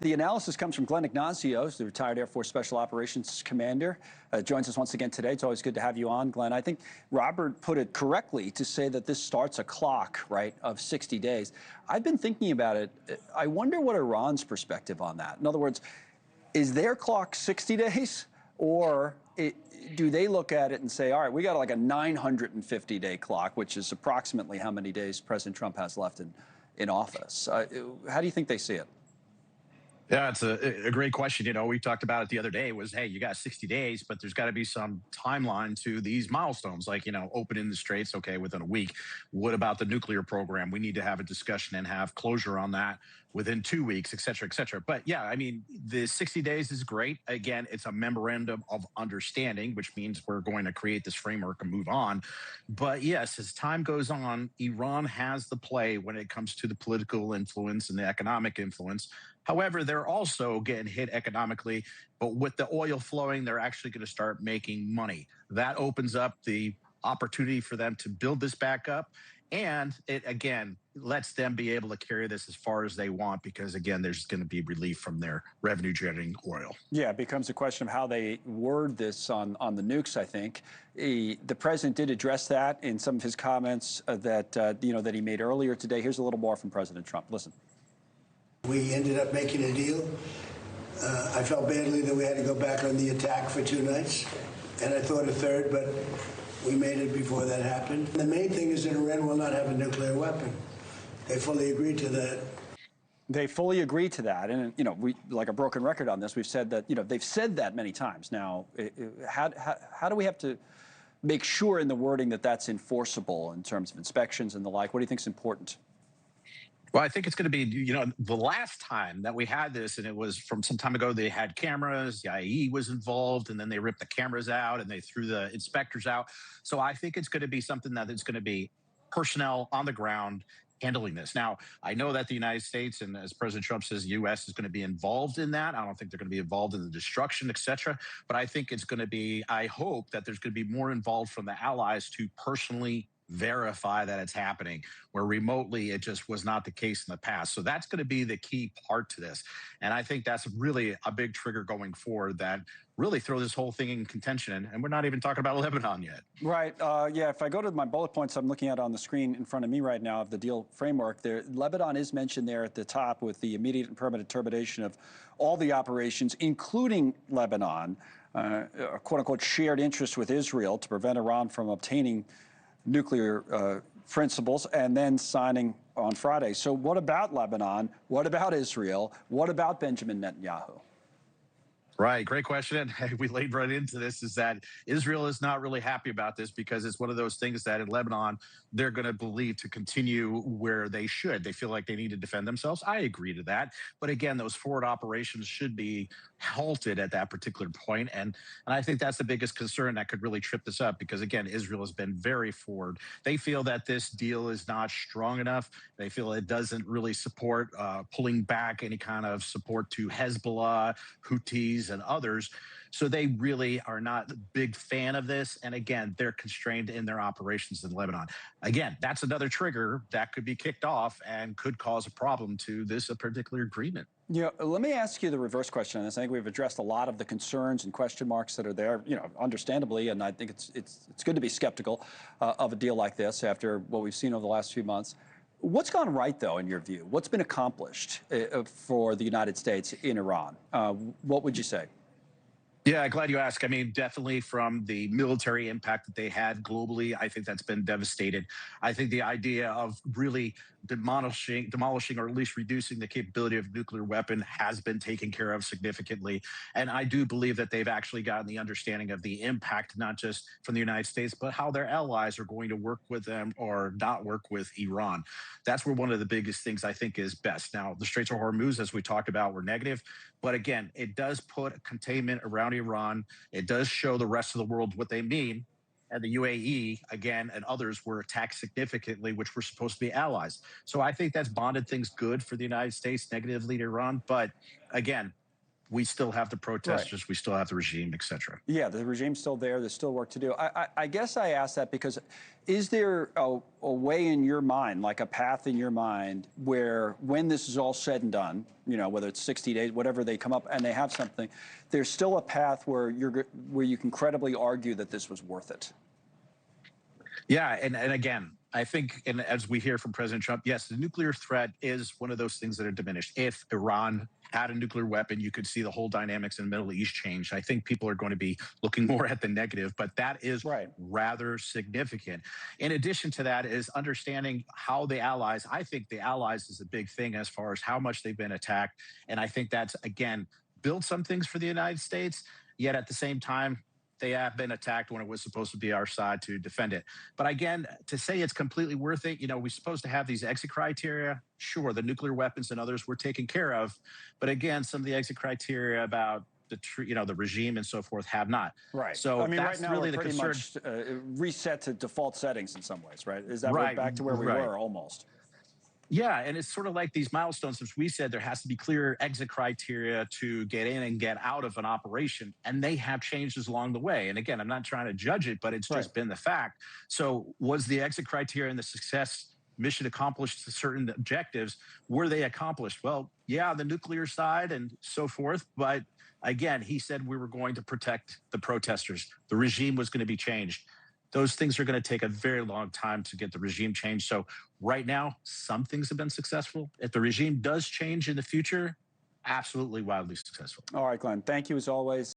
The analysis comes from Glenn Ignacio, the retired Air Force Special Operations Commander. Joins us once again today. It's always good to have you on, Glenn. I think Robert put it correctly to say that this starts a clock, right, of 60 days. I've been thinking about it. I wonder what Iran's perspective on that. In other words, is their clock 60 days, or do they look at it and say, all right, we got like a 950-day clock, which is approximately how many days President Trump has left in office? How do you think they see it? Yeah, it's a great question. You know, we talked about it the other day was, hey, you got 60 days, but there's got to be some timeline to these milestones, like, you know, opening the straits, okay, within a week. What about the nuclear program? We need to have a discussion and have closure on that within 2 weeks, et cetera, et cetera. But yeah, I mean, the 60 days is great. Again, it's a memorandum of understanding, which means we're going to create this framework and move on. But yes, as time goes on, Iran has the play when it comes to the political influence and the economic influence. However, they're also getting hit economically, but with the oil flowing, they're actually going to start making money. That opens up the opportunity for them to build this back up. And it, again, lets them be able to carry this as far as they want because, again, there's going to be relief from their revenue generating oil. Yeah, it becomes a question of how they word this on the nukes, I think. The president did address that in some of his comments that he made earlier today. Here's a little more from President Trump. Listen. We ended up making a deal. I felt badly that we had to go back on the attack for 2 nights, and I thought a third, but we made it before that happened. The main thing is that Iran will not have a nuclear weapon. They fully agreed to that. They fully agree to that, and we, like a broken record on this, we've said that they've said that many times. Now, how do we have to make sure in the wording that that's enforceable in terms of inspections and the like? What do you think is important? Well, I think it's going to be, the last time that we had this, and it was from some time ago, they had cameras, the IAE was involved, and then they ripped the cameras out and they threw the inspectors out. So I think it's going to be something that it's going to be personnel on the ground handling this. Now, I know that the United States, and as President Trump says, the U.S. is going to be involved in that. I don't think they're going to be involved in the destruction, et cetera. But I think it's going to be, I hope that there's going to be more involved from the allies to personally verify that it's happening, where remotely it just was not the case in the past. So that's going to be the key part to this. And I think that's really a big trigger going forward that really throw this whole thing in contention. And we're not even talking about Lebanon yet. Right. Yeah, if I go to my bullet points I'm looking at on the screen in front of me right now of the deal framework, Lebanon is mentioned there at the top with the immediate and permanent termination of all the operations, including Lebanon, a quote-unquote shared interest with Israel to prevent Iran from obtaining nuclear principles, and then signing on Friday. So what about Lebanon? What about Israel? What about Benjamin Netanyahu? Right. Great question. And we laid right into this is that Israel is not really happy about this because it's one of those things that in Lebanon, they're going to believe to continue where they should. They feel like they need to defend themselves. I agree to that. But again, those forward operations should be halted at that particular point. And I think that's the biggest concern that could really trip this up because, again, Israel has been very forward. They feel that this deal is not strong enough. They feel it doesn't really support pulling back any kind of support to Hezbollah, Houthis, and others. So they really are not a big fan of this. And again, they're constrained in their operations in Lebanon. Again, that's another trigger that could be kicked off and could cause a problem to this particular agreement. Let me ask you the reverse question on this. I think we've addressed a lot of the concerns and question marks that are there, understandably, and I think it's good to be skeptical of a deal like this after what we've seen over the last few months. What's gone right, though, in your view? What's been accomplished for the United States in Iran? What would you say? Yeah, glad you asked. I mean, definitely from the military impact that they had globally, I think that's been devastated. I think the idea of really demolishing or at least reducing the capability of nuclear weapon has been taken care of significantly. And I do believe that they've actually gotten the understanding of the impact, not just from the United States, but how their allies are going to work with them or not work with Iran. That's where one of the biggest things I think is best. Now, the Straits of Hormuz, as we talked about, were negative. But again, it does put a containment around Iran. It does show the rest of the world what they mean. And the UAE, again, and others were attacked significantly, which were supposed to be allies. So I think that's bonded things good for the United States, negatively to Iran. But again, we still have the protesters, we still have the regime, etc. Yeah, the regime's still there. There's still work to do. I guess I ask that because is there a way in your mind, like a path in your mind, where when this is all said and done, you know, whether it's 60 days, whatever they come up and they have something, there's still a path where you can credibly argue that this was worth it? Yeah, and again, I think, and as we hear from President Trump, yes, the nuclear threat is one of those things that are diminished. If Iran had a nuclear weapon, you could see the whole dynamics in the Middle East change. I think people are going to be looking more at the negative, but that is rather significant. In addition to that is understanding how the allies, I think the allies is a big thing as far as how much they've been attacked. And I think that's, again, build some things for the United States, yet at the same time, they have been attacked when it was supposed to be our side to defend it. But again, to say it's completely worth it, you know, we're supposed to have these exit criteria. Sure, the nuclear weapons and others were taken care of. But again, some of the exit criteria about the regime and so forth have not. Right. So I mean, that's right now really we're the pretty concern. much reset to default settings in some ways, right? Is that Right, back to where we right. were almost? Yeah, and it's sort of like these milestones. As we said, there has to be clear exit criteria to get in and get out of an operation, and they have changes along the way. And again, I'm not trying to judge it, but it's just been the fact. So was the exit criteria and the success mission accomplished certain objectives? Were they accomplished? Well, yeah, the nuclear side and so forth, but again, he said we were going to protect the protesters. The regime was going to be changed. Those things are going to take a very long time to get the regime changed. So right now, some things have been successful. If the regime does change in the future, absolutely wildly successful. All right, Glenn, thank you as always.